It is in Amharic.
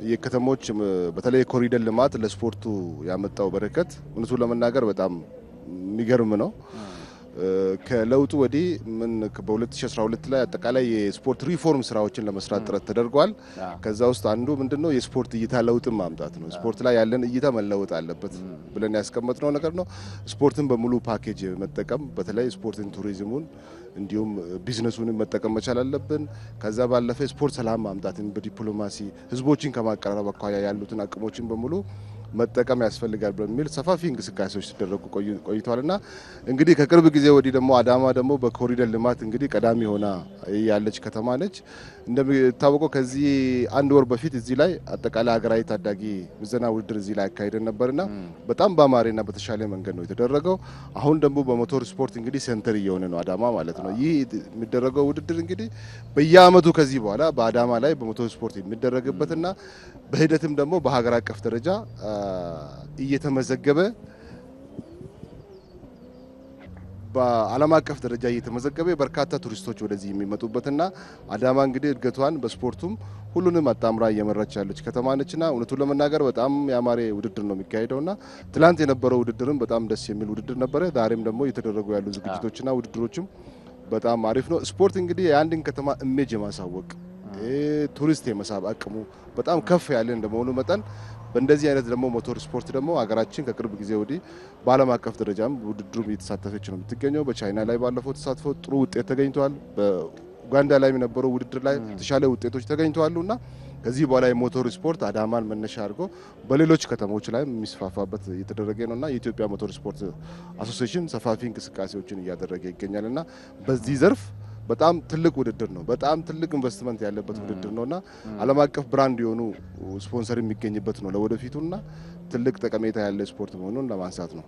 የከተሞች በተለይ ኮሪደር ልማት ለስፖርቱ ያመጣው በረከት እውነቱን ለመናገር በጣም የሚገርም ነው። ከለውጡ ወዲህ ምን በ2012 ላይ አጠቃላይ የስፖርት ሪፎርም ስራዎችን ለመስራት ጥረት ተደርጓል። ከዛ ውስጥ አንዱ ምንድነው የስፖርት እይታ ለውጥ ማምጣት ነው። ስፖርት ላይ ያለን እይታ መለወጥ አለበት ብለን ያስቀመጥነው ነገር ነው። ስፖርትን በሙሉ ፓኬጅ መጠቀም በተለይ ስፖርትን፣ ቱሪዝሙን እንዲሁም ቢዝነሱን መጠቀም መቻል አለብን። ከዛ ባለፈ ስፖርት ሰላም ማምጣትን በዲፕሎማሲ ህዝቦችን ከማቀራረብ አኳያ ያሉትን አቅሞችን በሙሉ መጠቀም ያስፈልጋል በሚል ሰፋፊ እንቅስቃሴዎች ሲደረጉ ቆይቷልና እንግዲህ ከቅርብ ጊዜ ወዲህ ደግሞ አዳማ ደግሞ በኮሪደር ልማት እንግዲህ ቀዳሚ ሆና ያለች ከተማ ነች። እንደሚታወቀው ከዚህ አንድ ወር በፊት እዚህ ላይ አጠቃላይ ሀገራዊ ታዳጊ ምዘና ውድድር እዚህ ላይ አካሄደን ነበርና በጣም በአማሬና በተሻለ መንገድ ነው የተደረገው። አሁን ደግሞ በሞቶር ስፖርት እንግዲህ ሴንተር እየሆነ ነው አዳማ ማለት ነው። ይህ የሚደረገው ውድድር እንግዲህ በየአመቱ ከዚህ በኋላ በአዳማ ላይ በሞቶር ስፖርት የሚደረግበትና በሂደትም ደግሞ በሀገር አቀፍ ደረጃ እየተመዘገበ በዓለም አቀፍ ደረጃ እየተመዘገበ በርካታ ቱሪስቶች ወደዚህ የሚመጡበትና አዳማ እንግዲህ እድገቷን በስፖርቱም ሁሉንም አጣምራ እየመራች ያለች ከተማ ነችና እውነቱን ለመናገር በጣም ያማረ ውድድር ነው የሚካሄደውና ትላንት የነበረው ውድድርም በጣም ደስ የሚል ውድድር ነበረ። ዛሬም ደግሞ እየተደረጉ ያሉ ዝግጅቶችና ውድድሮችም በጣም አሪፍ ነው። ስፖርት እንግዲህ የአንድን ከተማ ኢሜጅ የማሳወቅ ቱሪስት የመሳብ አቅሙ በጣም ከፍ ያለ እንደመሆኑ መጠን በእንደዚህ አይነት ደግሞ ሞቶር ስፖርት ደግሞ ሀገራችን ከቅርብ ጊዜ ወዲህ በዓለም አቀፍ ደረጃም ውድድሩም እየተሳተፈች ነው የምትገኘው። በቻይና ላይ ባለፈው ተሳትፎ ጥሩ ውጤት ተገኝቷል። በኡጋንዳ ላይ የነበረው ውድድር ላይ የተሻለ ውጤቶች ተገኝተዋልና ከዚህ በኋላ የሞቶር ስፖርት አዳማን መነሻ አድርጎ በሌሎች ከተሞች ላይ የሚስፋፋበት እየተደረገ ነውና የኢትዮጵያ ሞቶር ስፖርት አሶሲዬሽን ሰፋፊ እንቅስቃሴዎችን እያደረገ ይገኛልና በዚህ ዘርፍ በጣም ትልቅ ውድድር ነው። በጣም ትልቅ ኢንቨስትመንት ያለበት ውድድር ነውና ዓለም አቀፍ ብራንድ የሆኑ ስፖንሰር የሚገኝበት ነው ለወደፊቱና ትልቅ ጠቀሜታ ያለ ስፖርት መሆኑን ለማንሳት ነው።